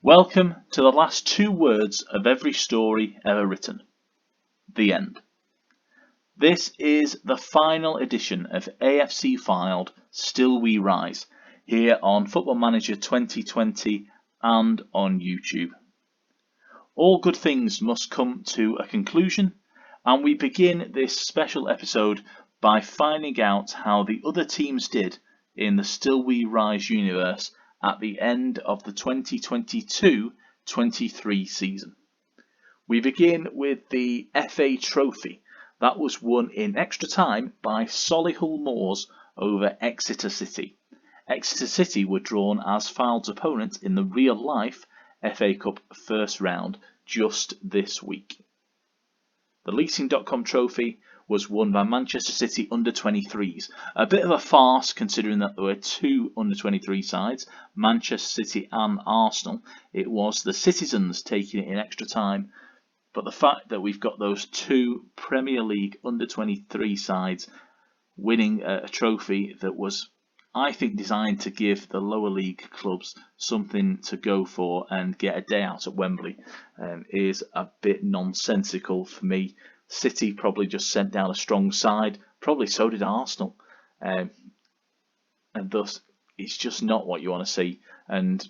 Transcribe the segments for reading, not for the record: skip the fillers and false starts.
Welcome to the last two words of every story ever written. The end. This is the final edition of AFC Fylde Still We Rise, here on Football Manager 2020 and on YouTube. All good things must come to a conclusion, and we begin this special episode by finding out how the other teams did in the Still We Rise universe at the end of the 2022-23 season. We begin with the FA Trophy that was won in extra time by Solihull Moors over Exeter City. Exeter City were drawn as Fylde's opponents in the real-life FA Cup first round just this week. The Leasing.com Trophy was won by Manchester City under-23s. A bit of a farce considering that there were two under-23 sides, Manchester City and Arsenal. It was the Citizens taking it in extra time, but the fact that we've got those two Premier League under-23 sides winning a trophy that was, I think, designed to give the lower league clubs something to go for and get a day out at Wembley is a bit nonsensical for me. City probably just sent down a strong side, probably so did Arsenal, and thus it's just not what you want to see, and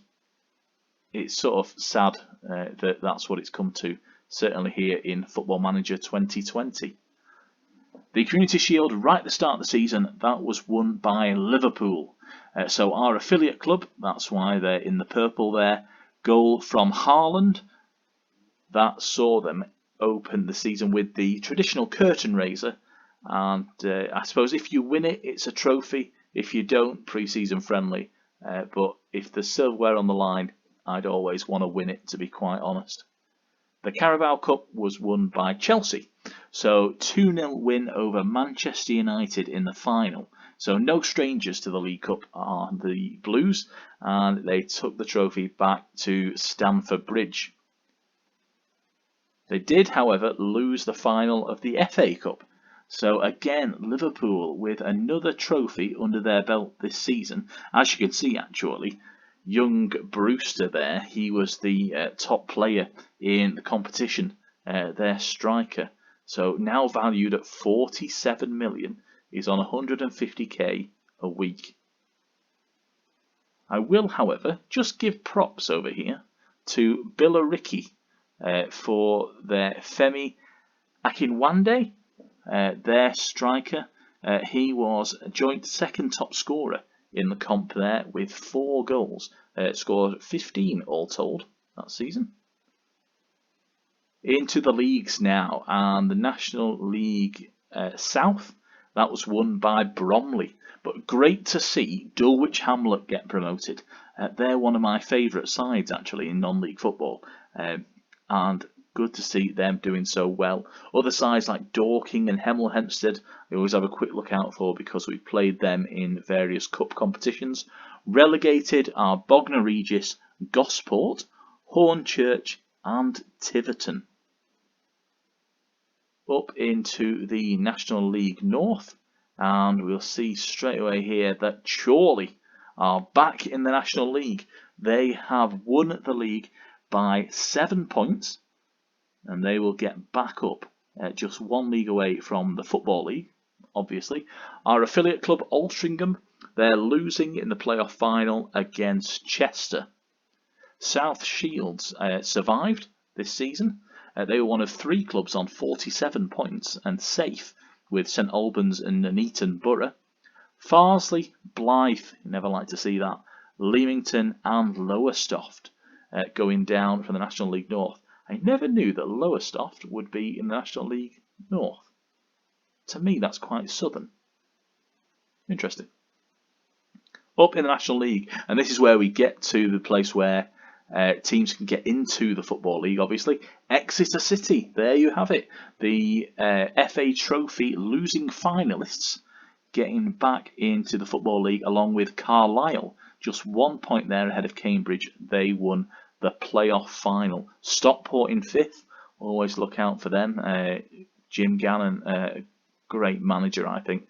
it's sort of sad that that's what it's come to, certainly here in Football Manager 2020. The Community Shield right at the start of the season, that was won by Liverpool. So our affiliate club, that's why they're in the purple there. Goal from Haaland. That saw them open the season with the traditional curtain raiser. And I suppose if you win it, it's a trophy. If you don't, pre-season friendly. But if there's silverware on the line, I'd always want to win it, to be quite honest. The Carabao Cup was won by Chelsea. So 2-0 win over Manchester United in the final. So no strangers to the League Cup are the Blues, and they took the trophy back to Stamford Bridge. They did, however, lose the final of the FA Cup. So again, Liverpool with another trophy under their belt this season. As you can see, actually, young Brewster there, he was the top player in the competition, their striker. So now valued at 47 million, is on 150k a week. I will, however, just give props over here to Billericay for their Femi Akinwande, their striker. He was a joint second top scorer in the comp there with 4 goals, scored 15 all told that season. Into the leagues now, and the National League South, that was won by Bromley. But great to see Dulwich Hamlet get promoted. They're one of my favourite sides actually in non-league football, and good to see them doing so well. Other sides like Dorking and Hemel Hempstead, I always have a quick look out for because we've played them in various cup competitions. Relegated are Bognor Regis, Gosport, Hornchurch and Tiverton. Up into the National League North, and we'll see straight away here that Chorley are back in the National League. They have won the league by 7 points, and they will get back up just one league away from the Football League, obviously. Our affiliate club, Altrincham, they're losing in the playoff final against Chester. South Shields survived this season. They were one of 3 clubs on 47 points and safe with St Albans and Nuneaton Borough. Farsley, Blyth, never like to see that, Leamington and Lowestoft going down from the National League North. I never knew that Lowestoft would be in the National League North. To me, that's quite southern. Interesting. Up in the National League, and this is where we get to the place where teams can get into the Football League, obviously. Exeter City, there you have it. The FA Trophy losing finalists getting back into the Football League along with Carlisle. Just 1 point there ahead of Cambridge. They won the playoff final. Stockport in 5th. Always look out for them. Jim Gannon, great manager, I think.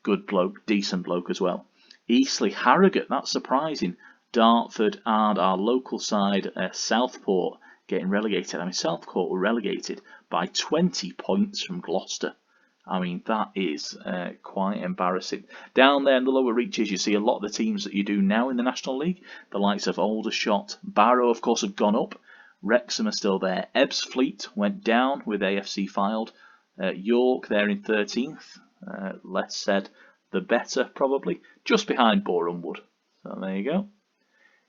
Good bloke, decent bloke as well. Eastleigh Harrogate, that's surprising. Dartford and our local side, Southport, getting relegated. I mean, Southport were relegated by 20 points from Gloucester. I mean, that is quite embarrassing. Down there in the lower reaches, you see a lot of the teams that you do now in the National League. The likes of Aldershot, Barrow, of course, have gone up. Wrexham are still there. Ebbsfleet went down with AFC Fylde. York there in 13th. Less said, the better, probably. Just behind Boreham Wood. So there you go.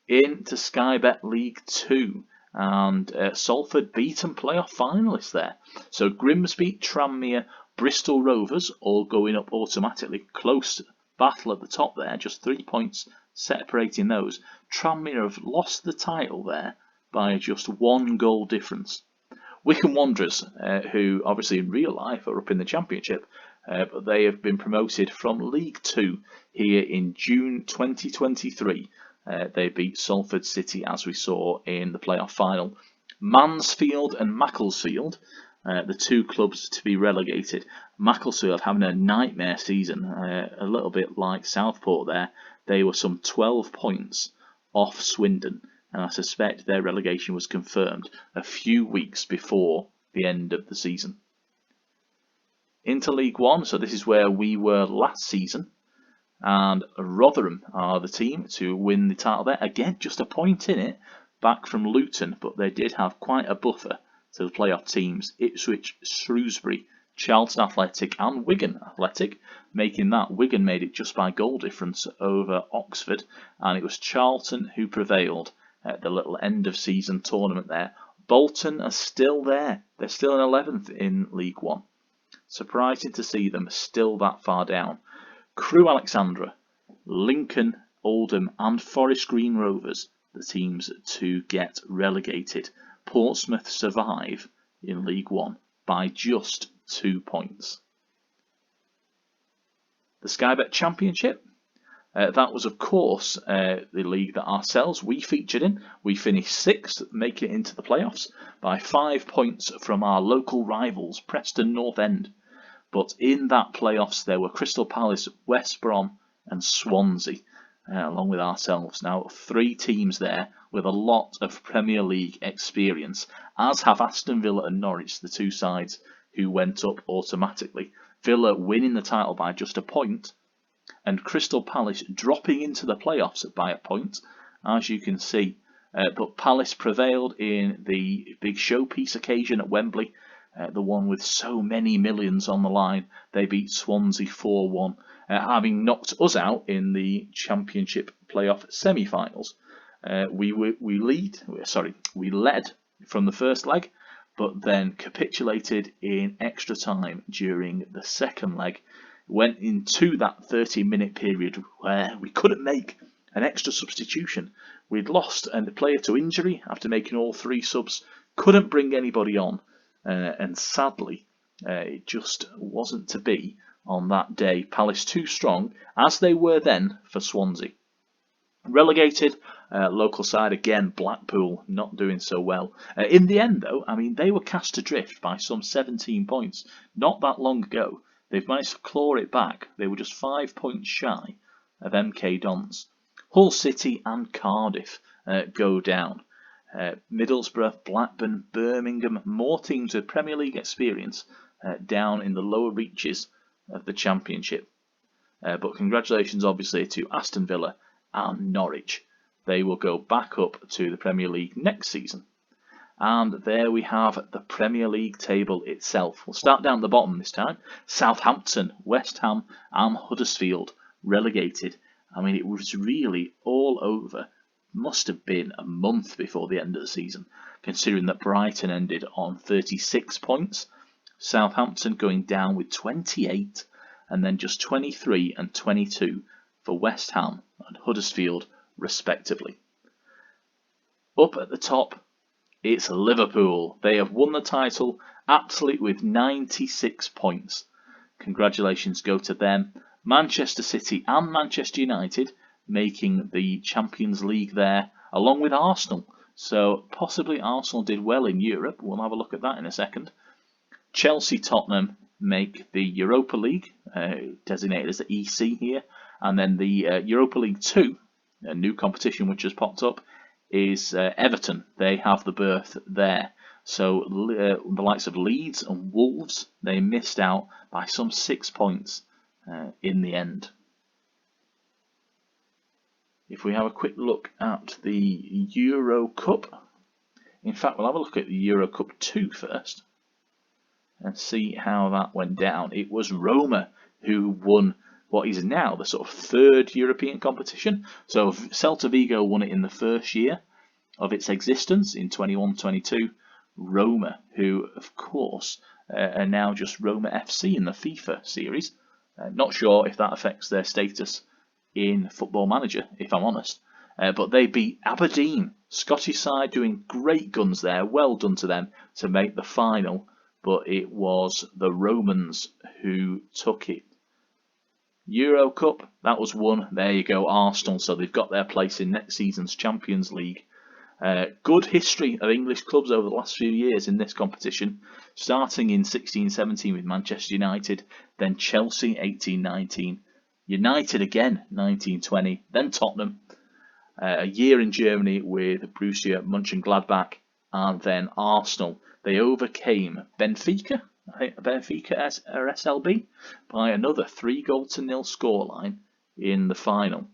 Into Sky Bet League 2. And Salford beaten playoff finalists there. So Grimsby, Tranmere, Bristol Rovers all going up automatically. Close battle at the top there, just 3 points separating those. Tranmere have lost the title there by just 1 goal difference. Wycombe Wanderers, who obviously in real life are up in the Championship, but they have been promoted from League 2 here in June 2023. They beat Salford City, as we saw in the playoff final. Mansfield and Macclesfield, the 2 clubs to be relegated. Macclesfield having a nightmare season, a little bit like Southport there. They were some 12 points off Swindon, and I suspect their relegation was confirmed a few weeks before the end of the season. Into League 1, so this is where we were last season. And Rotherham are the team to win the title there. Again, just a point in it, back from Luton, but they did have quite a buffer to the playoff teams. Ipswich, Shrewsbury, Charlton Athletic and Wigan Athletic, making that. Wigan made it just by goal difference over Oxford, and it was Charlton who prevailed at the little end of season tournament there. Bolton are still there. They're still in 11th in League 1. Surprising to see them still that far down. Crewe Alexandra, Lincoln, Oldham and Forest Green Rovers, the teams to get relegated. Portsmouth survive in League 1 by just 2 points. The Sky Bet Championship, that was of course the league that ourselves we featured in. We finished 6th, making it into the playoffs by 5 points from our local rivals, Preston North End. But in that playoffs, there were Crystal Palace, West Brom and Swansea, along with ourselves. Now, 3 teams there with a lot of Premier League experience, as have Aston Villa and Norwich, the 2 sides who went up automatically. Villa winning the title by just a point, and Crystal Palace dropping into the playoffs by a point, as you can see. But Palace prevailed in the big showpiece occasion at Wembley. The one with so many millions on the line. They beat Swansea 4-1, having knocked us out in the Championship playoff semi-finals. We led from the first leg, but then capitulated in extra time during the second leg. Went into that 30-minute period where we couldn't make an extra substitution. We'd lost a player to injury after making all 3 subs, couldn't bring anybody on. And sadly, it just wasn't to be on that day. Palace too strong, as they were then for Swansea. Relegated, local side again, Blackpool, not doing so well. In the end, though, I mean, they were cast adrift by some 17 points not that long ago. They've managed to claw it back. They were just 5 points shy of MK Dons. Hull City and Cardiff go down. Middlesbrough, Blackburn, Birmingham, more teams with Premier League experience down in the lower reaches of the Championship. But congratulations obviously to Aston Villa and Norwich. They will go back up to the Premier League next season. And there we have the Premier League table itself. We'll start down the bottom this time. Southampton, West Ham and Huddersfield relegated. I mean, it was really all over. Must have been a month before the end of the season, considering that Brighton ended on 36 points, Southampton going down with 28, and then just 23 and 22 for West Ham and Huddersfield respectively. Up at the top, it's Liverpool. They have won the title absolutely with 96 points. Congratulations go to them. Manchester City and Manchester United making the Champions League there, along with Arsenal. So possibly Arsenal did well in Europe. We'll have a look at that in a second. Chelsea, Tottenham make the Europa League, designated as the EC here. And then the Europa League 2, a new competition which has popped up, is Everton. They have the berth there. So the likes of Leeds and Wolves, they missed out by some 6 points in the end. If we have a quick look at the Euro Cup, in fact we'll have a look at the Euro Cup 2 first and see how that went down. It was Roma who won what is now the sort of third European competition. So Celta Vigo won it in the first year of its existence in 21-22. Roma, who of course are now just Roma FC in the FIFA series. Not sure if that affects their status in Football Manager, if I'm honest. But they beat Aberdeen, Scottish side, doing great guns there. Well done to them to make the final. But it was the Romans who took it. Euro Cup, that was won. There you go, Arsenal. So they've got their place in next season's Champions League. Good history of English clubs over the last few years in this competition, starting in 16-17 with Manchester United, then Chelsea 18-19, United again 19-20, then Tottenham, a year in Germany with Borussia Mönchengladbach, and then Arsenal. They overcame Benfica as SLB by another 3-0 scoreline in the final.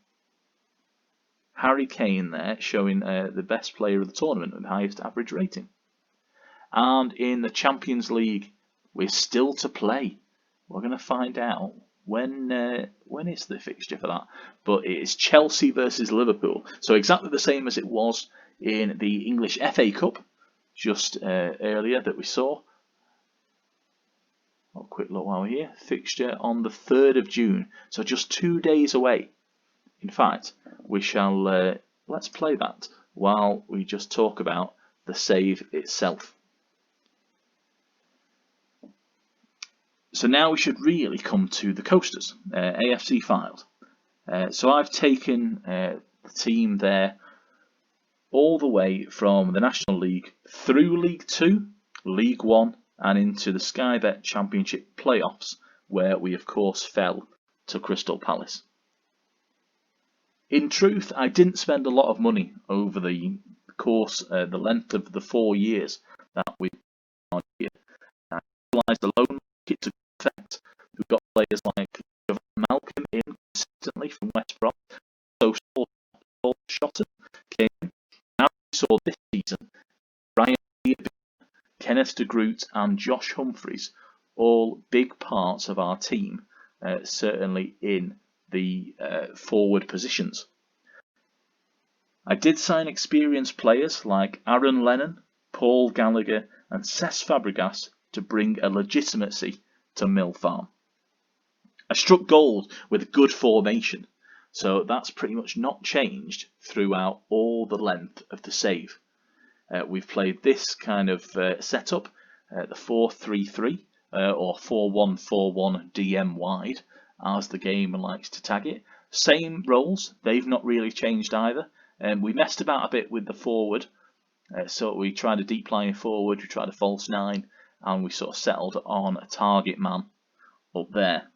Harry Kane there showing the best player of the tournament with the highest average rating. And in the Champions League, we're still to play. We're going to find out when is the fixture for that. But it is Chelsea versus Liverpool. So exactly the same as it was in the English FA Cup just earlier that we saw. A quick look while we're here. Fixture on the 3rd of June. So just 2 days away. In fact, we shall let's play that while we just talk about the save itself. So now we should really come to the coasters, AFC Fylde. So I've taken the team there all the way from the National League through League 2, League 1 and into the Sky Bet Championship playoffs, where we of course fell to Crystal Palace. In truth, I didn't spend a lot of money over the course, the length of the 4 years that we've been on here. I realised the loan market took effect. We've got players like Malcolm in consistently from West Brom. So Paul Shotton came in. Now we saw this season Brian Kenneth de Groot and Josh Humphreys, all big parts of our team, certainly in the forward positions. I did sign experienced players like Aaron Lennon, Paul Gallagher and Cesc Fabregas to bring a legitimacy to Mill Farm. I struck gold with a good formation, so that's pretty much not changed throughout all the length of the save. We've played this kind of setup, the 4-3-3 or 4-1-4-1 DM wide, as the game likes to tag it. Same roles, they've not really changed either. We messed about a bit with the forward, so we tried a deep lying forward, we tried a false 9, and we sort of settled on a target man up there.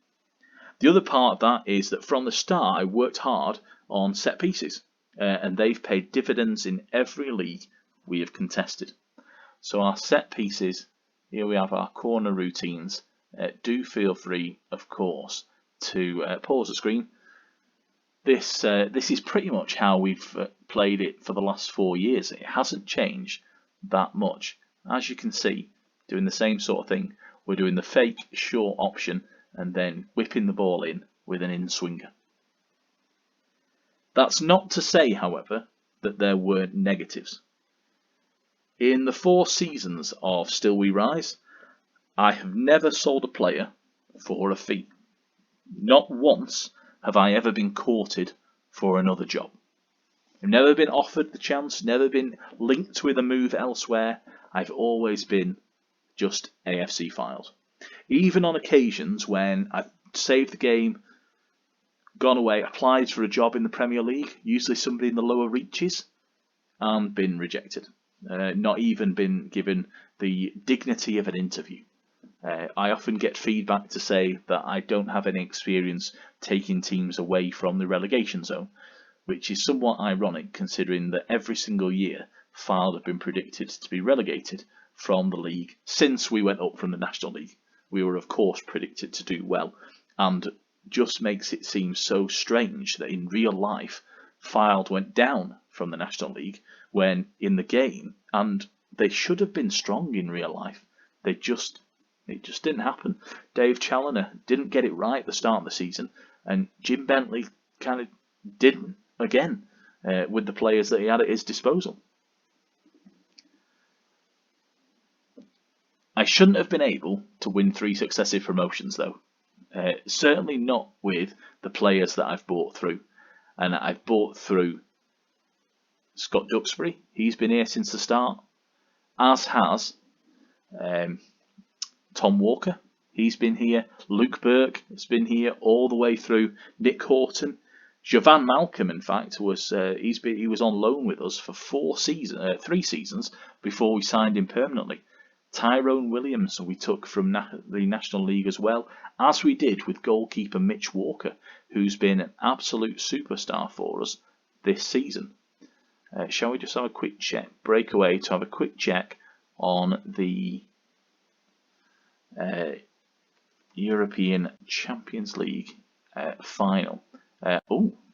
The other part of that is that from the start I worked hard on set pieces, and they've paid dividends in every league we have contested. So our set pieces, here we have our corner routines. Do feel free, of course, to pause the screen. This is pretty much how we've played it for the last 4 years. It hasn't changed that much. As you can see, doing the same sort of thing. We're doing the fake short option and then whipping the ball in with an in-swinger. That's not to say, however, that there weren't negatives. In the 4 seasons of Still We Rise, I have never sold a player for a fee. Not once have I ever been courted for another job. I've never been offered the chance, never been linked with a move elsewhere. I've always been just AFC Fylde. Even on occasions when I've saved the game, gone away, applied for a job in the Premier League, usually somebody in the lower reaches, and been rejected. Not even been given the dignity of an interview. I often get feedback to say that I don't have any experience taking teams away from the relegation zone. which is somewhat ironic considering that every single year Fylde have been predicted to be relegated from the league since we went up from the National League. We were of course predicted to do well, and just makes it seem so strange that in real life Fylde went down from the National League when in the game, and they should have been strong in real life. It just didn't happen. Dave Challoner didn't get it right at the start of the season, and Jim Bentley kind of didn't again with the players that he had at his disposal. I shouldn't have been able to win 3 successive promotions though. Certainly not with the players that I've bought through. And I've bought through Scott Duxbury. He's been here since the start. As has Tom Walker. He's been here. Luke Burke has been here all the way through. Nick Horton. Jovan Malcolm, in fact, was he was on loan with us for 3 seasons before we signed him permanently. Tyrone Williams we took from the National League as well, as we did with goalkeeper Mitch Walker, who's been an absolute superstar for us this season. Shall we just have a quick check? Break away to have a quick check on the European Champions League final.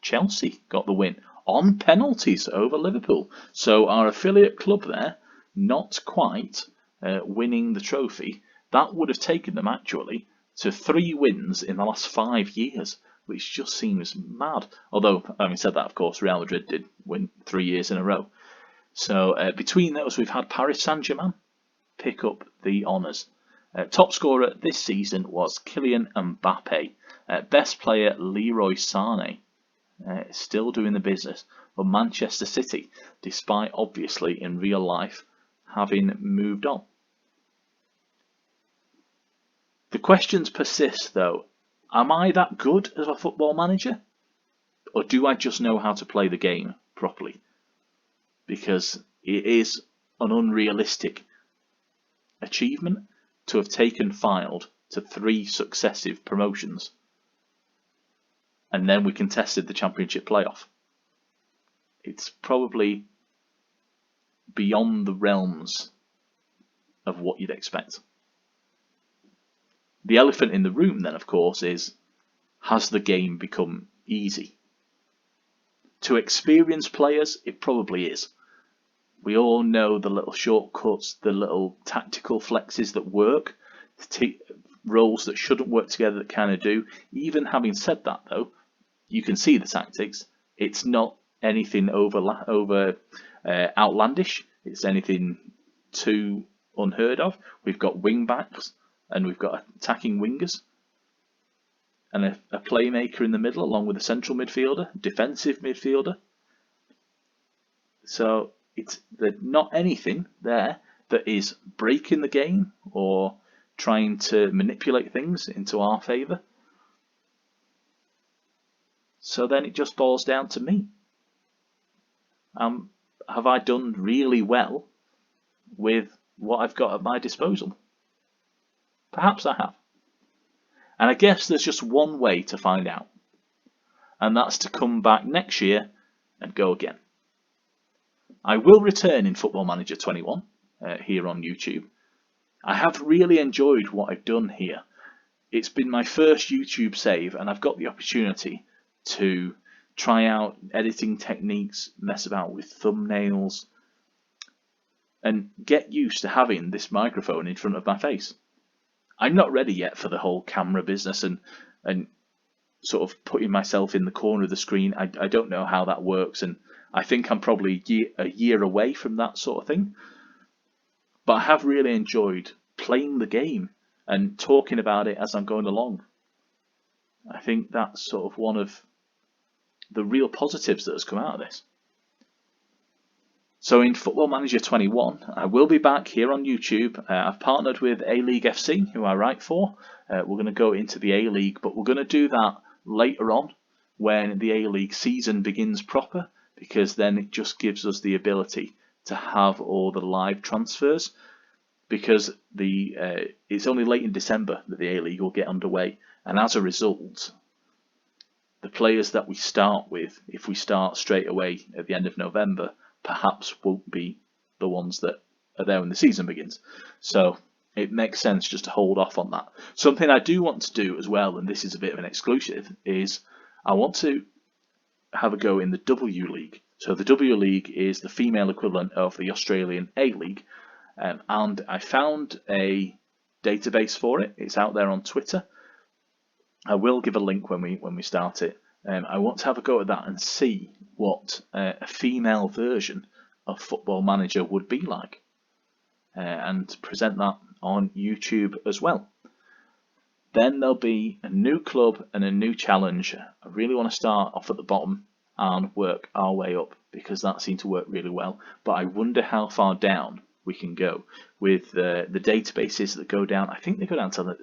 Chelsea got the win on penalties over Liverpool. So our affiliate club there, not quite winning the trophy. That would have taken them actually to 3 wins in the last 5 years, which just seems mad. Although, having said that, of course, Real Madrid did win 3 years in a row. So between those, we've had Paris Saint-Germain pick up the honours. Top scorer this season was Kylian Mbappe. Best player Leroy Sané. Still doing the business for Manchester City, despite obviously in real life having moved on. The questions persist though. Am I that good as a football manager? Or do I just know how to play the game properly? Because it is an unrealistic achievement to have taken Fylde to 3 successive promotions. And then we contested the Championship playoff. It's probably beyond the realms of what you'd expect. The elephant in the room then, of course, is, has the game become easy? To experienced players, it probably is. We all know the little shortcuts, the little tactical flexes that work, roles that shouldn't work together that kind of do. Even having said that though, you can see the tactics. It's not anything outlandish. It's anything too unheard of. We've got wing backs and we've got attacking wingers and a playmaker in the middle along with a central midfielder, defensive midfielder. So it's not anything there that is breaking the game or trying to manipulate things into our favour. So then it just boils down to me. Have I done really well with what I've got at my disposal? Perhaps I have. And I guess there's just one way to find out. And that's to come back next year and go again. I will return in Football Manager 21 here on YouTube. I have really enjoyed what I've done here. It's been my first YouTube save and I've got the opportunity to try out editing techniques, mess about with thumbnails, and get used to having this microphone in front of my face. I'm not ready yet for the whole camera business and sort of putting myself in the corner of the screen. I don't know how that works, and I think I'm probably a year away from that sort of thing. But I have really enjoyed playing the game and talking about it as I'm going along. I think that's sort of one of the real positives that has come out of this. So in Football Manager 21, I will be back here on YouTube. I've partnered with A-League FC, who I write for. We're going to go into the A-League, but we're going to do that later on when the A-League season begins proper, because then it just gives us the ability to have all the live transfers, because it's only late in December that the A-League will get underway, and as a result, the players that we start with, if we start straight away at the end of November, perhaps won't be the ones that are there when the season begins. So it makes sense just to hold off on that. Something I do want to do as well, and this is a bit of an exclusive, is I want to have a go in the W League. So the W League is the female equivalent of the Australian A League, and I found a database for it. It's out there on Twitter. I will give a link when we start it. I want to have a go at that and see what a female version of Football Manager would be like, and present that on YouTube as well. Then there'll be a new club and a new challenge. I really want to start off at the bottom and work our way up, because that seemed to work really well. But I wonder how far down we can go with the databases that go down. I think they go down to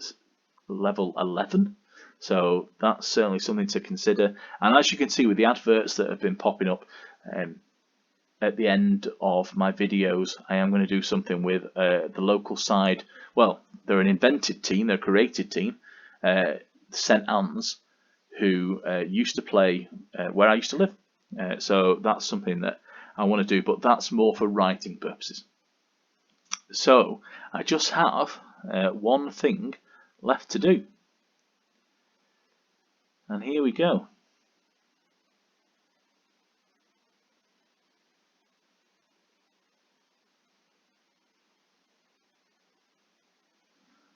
level 11. So that's certainly something to consider. And as you can see with the adverts that have been popping up at the end of my videos, I am going to do something with the local side. Well, they're an invented team, they're a created team, St Anne's, who used to play where I used to live. So that's something that I want to do, but that's more for writing purposes. So I just have one thing left to do. And here we go.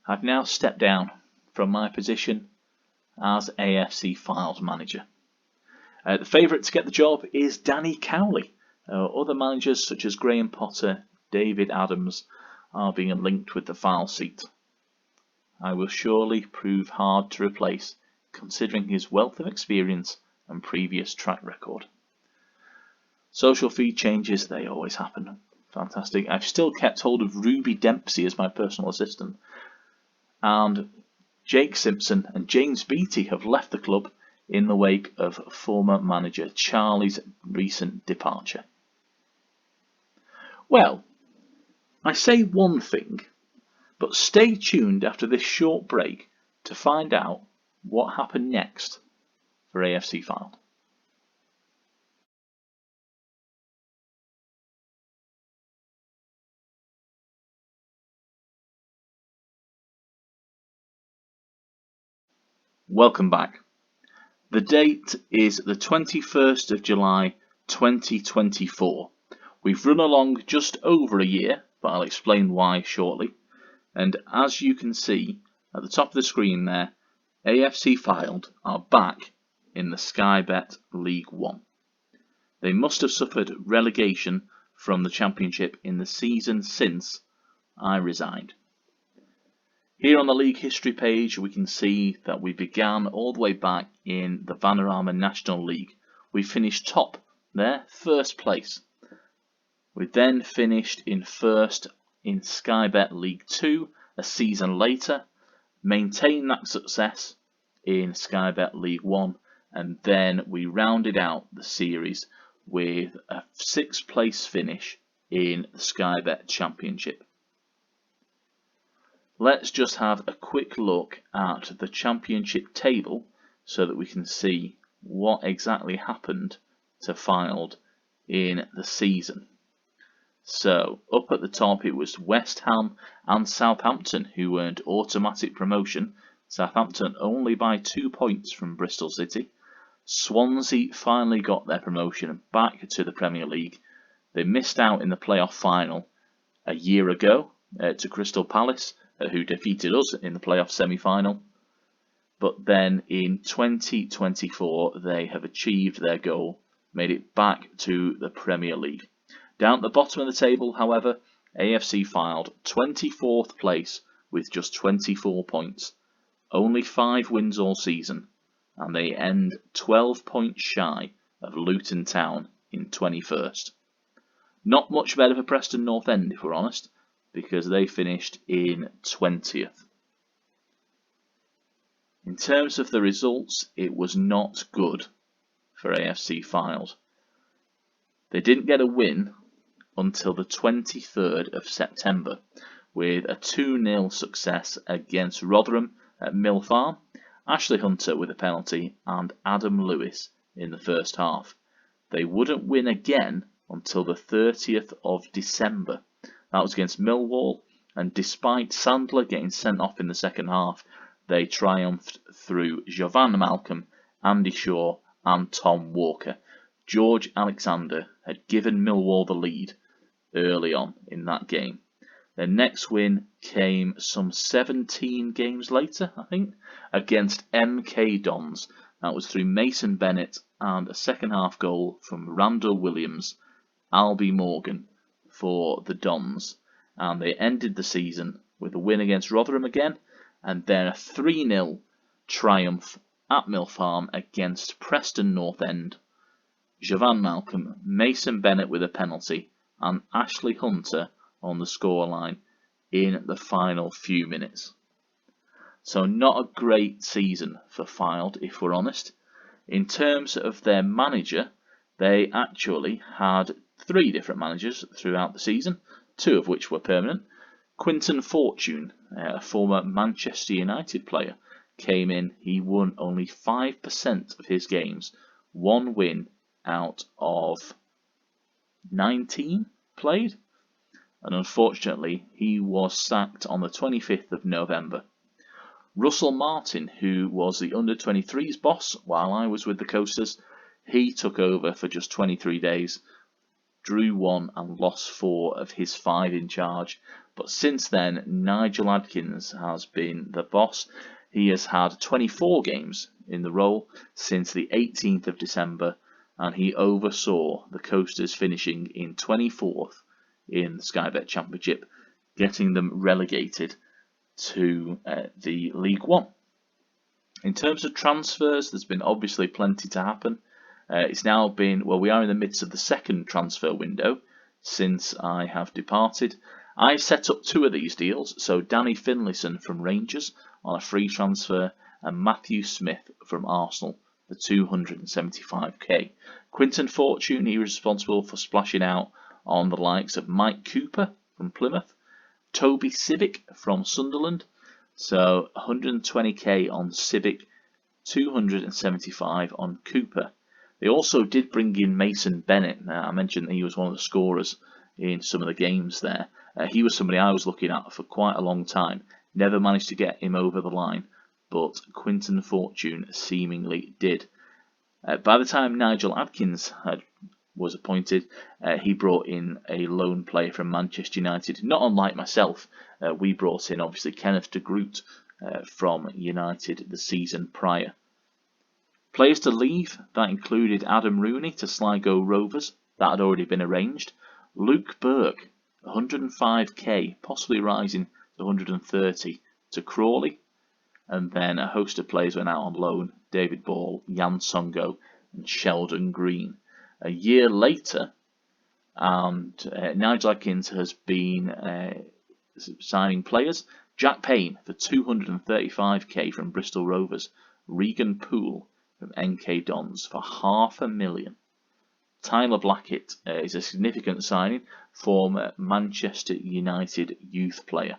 I've now stepped down from my position as AFC Fylde manager. The favourite to get the job is Danny Cowley. Other managers such as Graham Potter, David Adams are being linked with the Fylde seat. I will surely prove hard to replace, considering his wealth of experience and previous track record. Social feed changes, they always happen. Fantastic. I've still kept hold of Ruby Dempsey as my personal assistant, and Jake Simpson and James Beattie have left the club in the wake of former manager Charlie's recent departure. Well, I say one thing, but stay tuned after this short break to find out what happened next for AFC Fylde. Welcome back. The date is the 21st of July 2024. We've run along just over a year, but I'll explain why shortly. And as you can see at the top of the screen there, AFC Fylde are back in the Sky Bet League One. They must have suffered relegation from the Championship in the season since I resigned. Here on the league history page, we can see that we began all the way back in the Vanarama National League. We finished top there, first place. We then finished in first in Sky Bet League 2 a season later, maintained that success in Sky Bet League 1, and then we rounded out the series with a 6th place finish in the Sky Bet Championship. Let's just have a quick look at the championship table so that we can see what exactly happened to Fylde in the season. So up at the top it was West Ham and Southampton who earned automatic promotion. Southampton only by 2 points from Bristol City. Swansea finally got their promotion back to the Premier League. They missed out in the playoff final a year ago to Crystal Palace, who defeated us in the playoff semi-final. But then in 2024 they have achieved their goal, made it back to the Premier League. Down at the bottom of the table, however, AFC Fylde 24th place with just 24 points. Only 5 wins all season, and they end 12 points shy of Luton Town in 21st. Not much better for Preston North End, if we're honest, because they finished in 20th. In terms of the results, it was not good for AFC Fylde. They didn't get a win until the 23rd of September with a 2-0 success against Rotherham at Mill Farm, Ashley Hunter with a penalty, and Adam Lewis in the first half. They wouldn't win again until the 30th of December. That was against Millwall, and despite Sandler getting sent off in the second half, they triumphed through Jovan Malcolm, Andy Shaw and Tom Walker. George Alexander had given Millwall the lead early on in that game. Their next win came some 17 games later, I think, against MK Dons. That was through Mason Bennett and a second half goal from Randall Williams, Albie Morgan for the Dons. And they ended the season with a win against Rotherham again, and then a 3-0 triumph at Mill Farm against Preston North End. Jovan Malcolm, Mason Bennett with a penalty, and Ashley Hunter on the scoreline in the final few minutes. So not a great season for Fylde, if we're honest. In terms of their manager, they actually had 3 different managers throughout the season, 2 of which were permanent. Quinton Fortune, a former Manchester United player, came in. He won only 5% of his games, 1 win out of 19 played, and unfortunately he was sacked on the 25th of November. Russell Martin, who was the under-23s boss while I was with the Coasters, he took over for just 23 days, drew 1 and lost 4 of his 5 in charge. But since then, Nigel Adkins has been the boss. He has had 24 games in the role since the 18th of December, and he oversaw the Coasters finishing in 24th in the Sky Bet Championship, getting them relegated to the League One. In terms of transfers, there's been obviously plenty to happen. It's now been, well, we are in the midst of the second transfer window since I have departed. I set up 2 of these deals, so Danny Finlayson from Rangers on a free transfer and Matthew Smith from Arsenal for 275k. Quinton Fortune, he was responsible for splashing out on the likes of Mike Cooper from Plymouth, Toby Civic from Sunderland, so 120k on Civic, 275 on Cooper. They also did bring in Mason Bennett. Now, I mentioned that he was one of the scorers in some of the games there. He was somebody I was looking at for quite a long time. Never managed to get him over the line, but Quinton Fortune seemingly did. By the time Nigel Adkins was appointed, he brought in a loan player from Manchester United. Not unlike myself, we brought in obviously Kenneth de Groot from United the season prior. Players to leave, that included Adam Rooney to Sligo Rovers. That had already been arranged. Luke Burke, 105k, possibly rising to 130 to Crawley. And then a host of players went out on loan: David Ball, Jan Songo and Sheldon Green. A year later, and Nigel Adkins has been signing players. Jack Payne for 235k from Bristol Rovers. Regan Poole from NK Dons for $500,000. Tyler Blackett is a significant signing, former Manchester United youth player.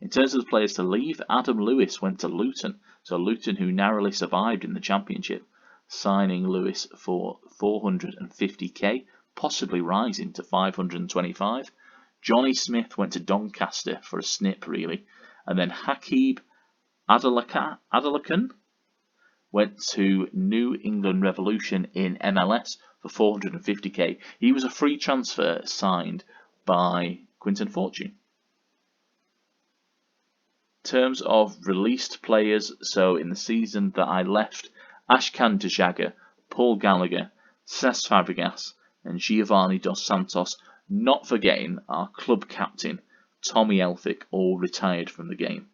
In terms of the players to leave, Adam Lewis went to Luton, so Luton, who narrowly survived in the Championship, signing Lewis for 450k, possibly rising to 525. Johnny Smith went to Doncaster for a snip, really, and then Hakeeb Adelakan went to New England Revolution in MLS for 450k. He was a free transfer signed by Quinton Fortune. In terms of released players, so in the season that I left, Ashkan Dejaga, Paul Gallagher, Cesc Fabregas and Giovanni Dos Santos, not forgetting our club captain Tommy Elphick, all retired from the game.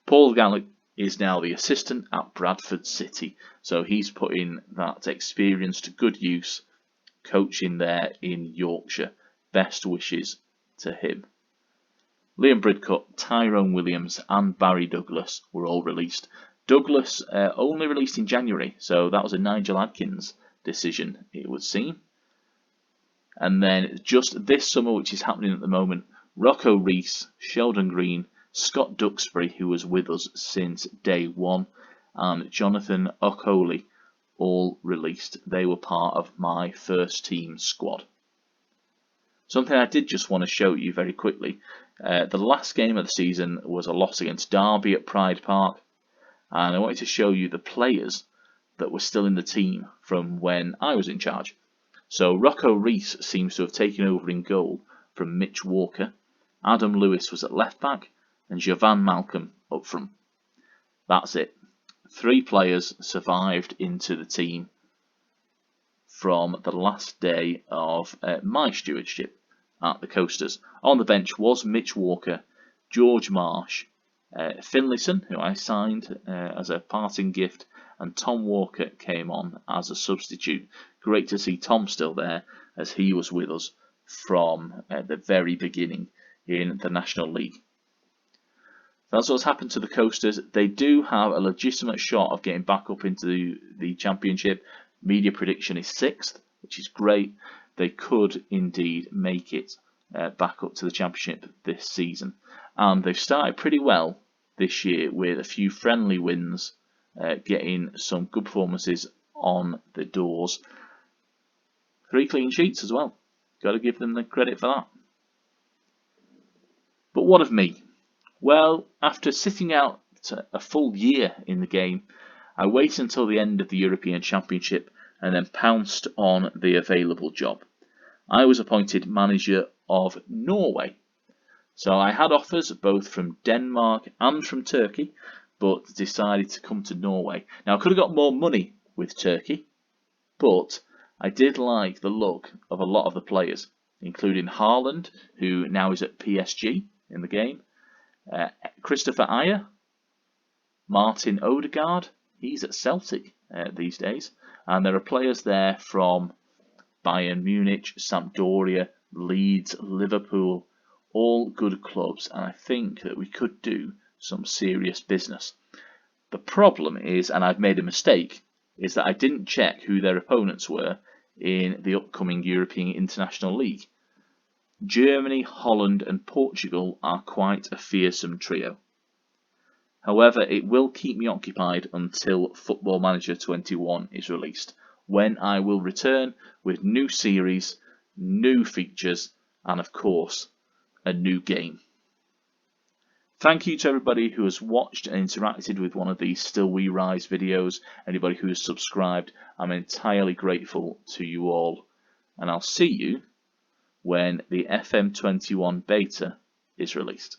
Paul Gallagher is now the assistant at Bradford City, so he's putting that experience to good use, coaching there in Yorkshire. Best wishes to him. Liam Bridcut, Tyrone Williams and Barry Douglas were all released. Douglas only released in January, so that was a Nigel Adkins decision, it would seem. And then just this summer, which is happening at the moment, Rocco Rees, Sheldon Green, Scott Duxbury, who was with us since day one, and Jonathan Okoli all released. They were part of my first team squad. Something I did just want to show you very quickly. The last game of the season was a loss against Derby at Pride Park, and I wanted to show you the players that were still in the team from when I was in charge. So Rocco Reese seems to have taken over in goal from Mitch Walker. Adam Lewis was at left back, and Jovan Malcolm up front. That's it. 3 players survived into the team from the last day of my stewardship at the Coasters. On the bench was Mitch Walker, George Marsh, Finlayson, who I signed as a parting gift, and Tom Walker came on as a substitute. Great to see Tom still there, as he was with us from the very beginning in the National League. That's what's happened to the Coasters. They do have a legitimate shot of getting back up into the Championship. Media prediction is 6th, which is great. They could indeed make it back up to the Championship this season. And they've started pretty well this year with a few friendly wins, getting some good performances on the doors. 3 clean sheets as well. Got to give them the credit for that. But what of me? Well, after sitting out a full year in the game, I waited until the end of the European Championship and then pounced on the available job. I was appointed manager of Norway. So I had offers both from Denmark and from Turkey, but decided to come to Norway. Now, I could have got more money with Turkey, but I did like the look of a lot of the players, including Haaland, who now is at PSG in the game, Christopher Ayer, Martin Odegaard, he's at Celtic these days, and there are players there from Bayern Munich, Sampdoria, Leeds, Liverpool, all good clubs, and I think that we could do some serious business. The problem is, and I've made a mistake, is that I didn't check who their opponents were in the upcoming European International League. Germany, Holland and Portugal are quite a fearsome trio. However, it will keep me occupied until Football Manager 21 is released, when I will return with new series, new features, and of course, a new game. Thank you to everybody who has watched and interacted with one of these Still We Rise videos, anybody who has subscribed. I'm entirely grateful to you all, and I'll see you when the FM21 beta is released.